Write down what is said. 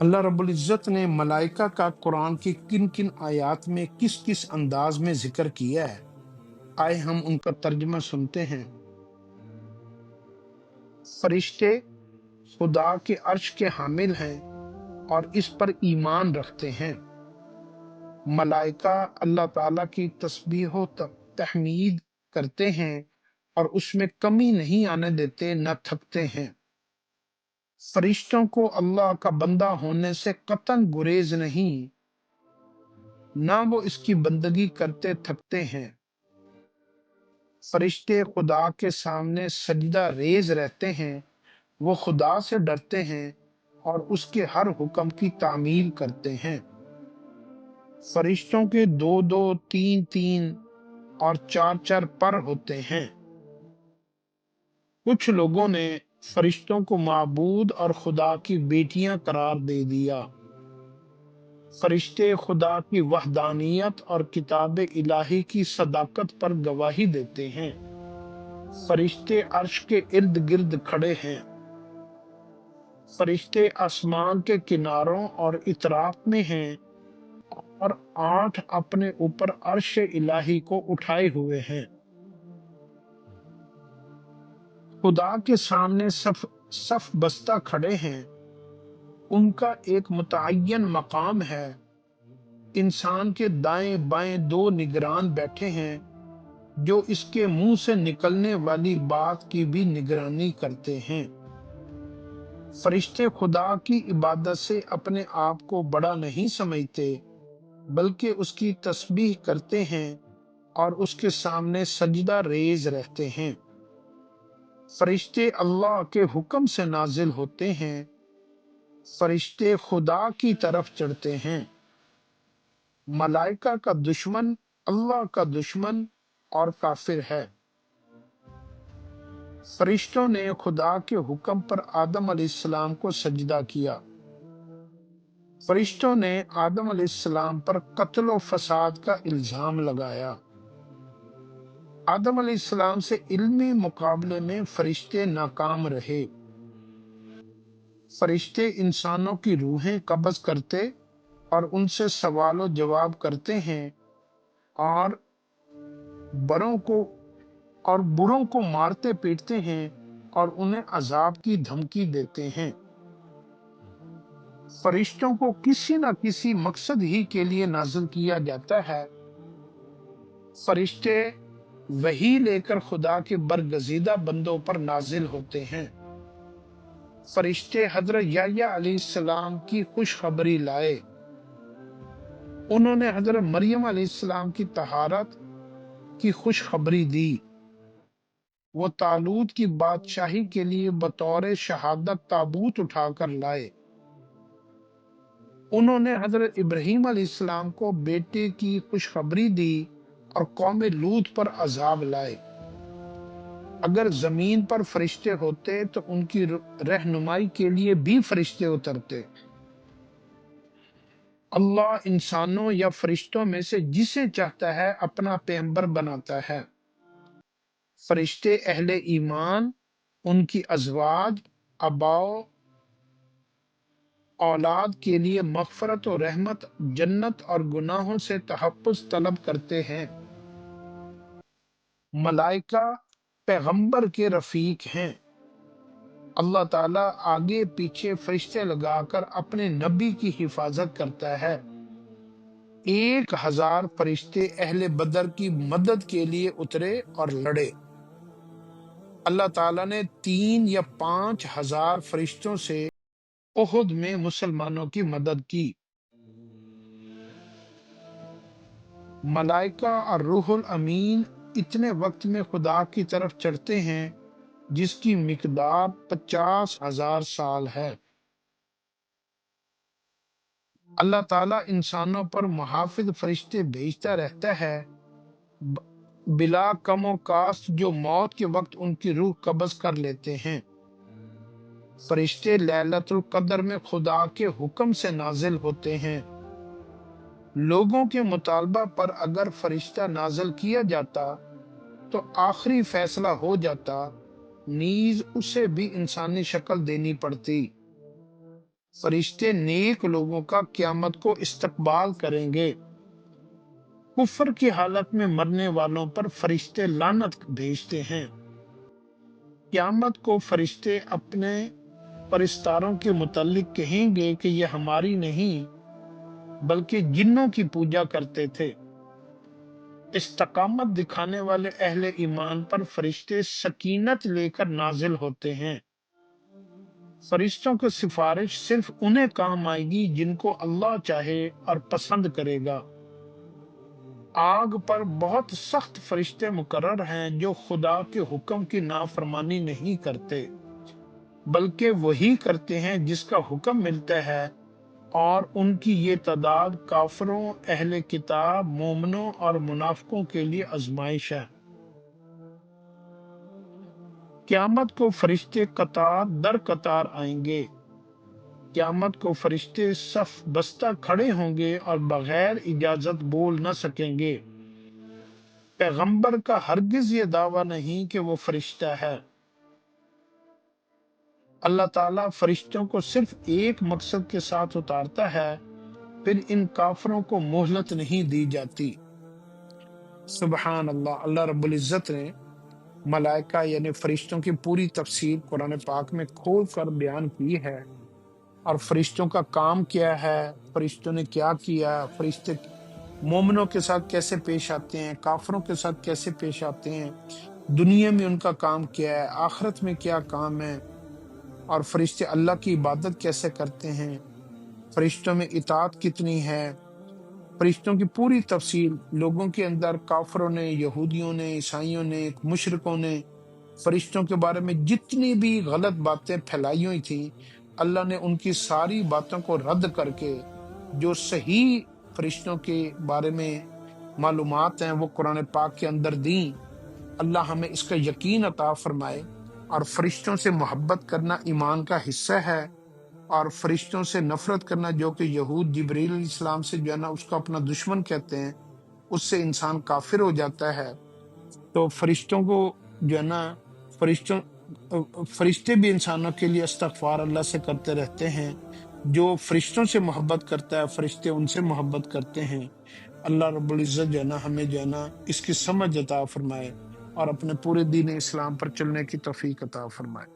اللہ رب العزت نے ملائکہ کا قرآن کی کن کن آیات میں کس کس انداز میں ذکر کیا ہے، آئے ہم ان کا ترجمہ سنتے ہیں۔ فرشتے خدا کے عرش کے حامل ہیں اور اس پر ایمان رکھتے ہیں۔ ملائکہ اللہ تعالیٰ کی تسبیح و تحمید کرتے ہیں اور اس میں کمی نہیں آنے دیتے، نہ تھکتے ہیں۔ فرشتوں کو اللہ کا بندہ ہونے سے قطعاً گریز نہیں، نہ وہ اس کی بندگی کرتے تھکتے ہیں۔ فرشتے خدا کے سامنے سجدہ ریز رہتے ہیں، وہ خدا سے ڈرتے ہیں اور اس کے ہر حکم کی تعمیل کرتے ہیں۔ فرشتوں کے دو دو، تین تین اور چار چار پر ہوتے ہیں۔ کچھ لوگوں نے فرشتوں کو معبود اور خدا کی بیٹیاں قرار دے دیا۔ فرشتے خدا کی وحدانیت اور کتاب الہی کی صداقت پر گواہی دیتے ہیں۔ فرشتے عرش کے ارد گرد کھڑے ہیں۔ فرشتے آسمان کے کناروں اور اطراف میں ہیں اور 8 اپنے اوپر عرش الہی کو اٹھائے ہوئے ہیں۔ خدا کے سامنے صف بستہ کھڑے ہیں۔ ان کا ایک متعین مقام ہے۔ انسان کے دائیں بائیں 2 نگران بیٹھے ہیں جو اس کے منہ سے نکلنے والی بات کی بھی نگرانی کرتے ہیں۔ فرشتے خدا کی عبادت سے اپنے آپ کو بڑا نہیں سمجھتے، بلکہ اس کی تسبیح کرتے ہیں اور اس کے سامنے سجدہ ریز رہتے ہیں۔ فرشتے اللہ کے حکم سے نازل ہوتے ہیں۔ فرشتے خدا کی طرف چڑھتے ہیں۔ ملائکہ کا دشمن اللہ کا دشمن اور کافر ہے۔ فرشتوں نے خدا کے حکم پر آدم علیہ السلام کو سجدہ کیا۔ فرشتوں نے آدم علیہ السلام پر قتل و فساد کا الزام لگایا۔ آدم علیہ السلام سے علمی مقابلے میں فرشتے ناکام رہے۔ فرشتے انسانوں کی روحیں قبض کرتے اور ان سے سوال و جواب کرتے ہیں اور بروں کو مارتے پیٹتے ہیں اور انہیں عذاب کی دھمکی دیتے ہیں۔ فرشتوں کو کسی نہ کسی مقصد ہی کے لیے نازل کیا جاتا ہے۔ فرشتے وحی لے کر خدا کے برگزیدہ بندوں پر نازل ہوتے ہیں۔ فرشتے حضرت یحییٰ علیہ السلام کی خوشخبری لائے۔ انہوں نے حضرت مریم علیہ السلام کی طہارت کی خوشخبری دی۔ وہ طالوت کی بادشاہی کے لیے بطور شہادت تابوت اٹھا کر لائے۔ انہوں نے حضرت ابراہیم علیہ السلام کو بیٹے کی خوشخبری دی اور قوم لوط پر عذاب لائے۔ اگر زمین پر فرشتے ہوتے تو ان کی رہنمائی کے لیے بھی فرشتے اترتے۔ اللہ انسانوں یا فرشتوں میں سے جسے چاہتا ہے اپنا پیغمبر بناتا ہے۔ فرشتے اہل ایمان، ان کی ازواج، آباء اولاد کے لیے مغفرت و رحمت، جنت اور گناہوں سے تحفظ طلب کرتے ہیں۔ ملائکہ پیغمبر کے رفیق ہیں۔ اللہ تعالیٰ آگے پیچھے فرشتے لگا کر اپنے نبی کی حفاظت کرتا ہے۔ 1000 فرشتے اہل بدر کی مدد کے لیے اترے اور لڑے۔ اللہ تعالیٰ نے 3 یا 5 ہزار فرشتوں سے احد میں مسلمانوں کی مدد کی۔ ملائکہ اور روح الامین اتنے وقت میں خدا کی طرف چڑھتے ہیں جس کی مقدار 50,000 سال ہے۔ اللہ تعالیٰ انسانوں پر محافظ فرشتے بھیجتا رہتا ہے بلا کم و کاست، جو موت کے وقت ان کی روح قبض کر لیتے ہیں۔ فرشتے لیلۃ القدر میں خدا کے حکم سے نازل ہوتے ہیں۔ لوگوں کے مطالبہ پر اگر فرشتہ نازل کیا جاتا تو آخری فیصلہ ہو جاتا، نیز اسے بھی انسانی شکل دینی پڑتی۔ فرشتے نیک لوگوں کا قیامت کو استقبال کریں گے۔ کفر کی حالت میں مرنے والوں پر فرشتے لعنت بھیجتے ہیں۔ قیامت کو فرشتے اپنے پرستاروں کے متعلق کہیں گے کہ یہ ہماری نہیں بلکہ جنوں کی پوجا کرتے تھے۔ استقامت دکھانے والے اہل ایمان پر فرشتے سکینت لے کر نازل ہوتے ہیں۔ فرشتوں کی سفارش صرف انہیں کام آئے گی جن کو اللہ چاہے اور پسند کرے گا۔ آگ پر بہت سخت فرشتے مقرر ہیں جو خدا کے حکم کی نافرمانی نہیں کرتے بلکہ وہی کرتے ہیں جس کا حکم ملتا ہے، اور ان کی یہ تعداد کافروں، اہل کتاب، مومنوں اور منافقوں کے لیے آزمائش ہے۔ قیامت کو فرشتے قطار در قطار آئیں گے۔ قیامت کو فرشتے صف بستہ کھڑے ہوں گے اور بغیر اجازت بول نہ سکیں گے۔ پیغمبر کا ہرگز یہ دعویٰ نہیں کہ وہ فرشتہ ہے۔ اللہ تعالیٰ فرشتوں کو صرف ایک مقصد کے ساتھ اتارتا ہے، پھر ان کافروں کو مہلت نہیں دی جاتی۔ سبحان اللہ۔ اللہ رب العزت نے ملائکہ یعنی فرشتوں کی پوری تفصیل قرآن پاک میں کھول کر بیان کی ہے، اور فرشتوں کا کام کیا ہے، فرشتوں نے کیا کیا، فرشتے مومنوں کے ساتھ کیسے پیش آتے ہیں، کافروں کے ساتھ کیسے پیش آتے ہیں، دنیا میں ان کا کام کیا ہے، آخرت میں کیا کام ہے، اور فرشتے اللہ کی عبادت کیسے کرتے ہیں، فرشتوں میں اطاعت کتنی ہے، فرشتوں کی پوری تفصیل لوگوں کے اندر، کافروں نے، یہودیوں نے، عیسائیوں نے، مشرکوں نے فرشتوں کے بارے میں جتنی بھی غلط باتیں پھیلائی ہوئی تھیں، اللہ نے ان کی ساری باتوں کو رد کر کے جو صحیح فرشتوں کے بارے میں معلومات ہیں وہ قرآن پاک کے اندر دیں۔ اللہ ہمیں اس کا یقین عطا فرمائے، اور فرشتوں سے محبت کرنا ایمان کا حصہ ہے، اور فرشتوں سے نفرت کرنا جو کہ یہود جبریل علیہ السلام سے جو ہے نا اس کو اپنا دشمن کہتے ہیں، اس سے انسان کافر ہو جاتا ہے۔ تو فرشتوں کو جو ہے نا فرشتے بھی انسانوں کے لیے استغفار اللہ سے کرتے رہتے ہیں۔ جو فرشتوں سے محبت کرتا ہے فرشتے ان سے محبت کرتے ہیں۔ اللہ رب العزت جو ہے نا ہمیں جو ہے نا اس کی سمجھ عطا فرمائے اور اپنے پورے دین اسلام پر چلنے کی توفیق عطا فرمائے۔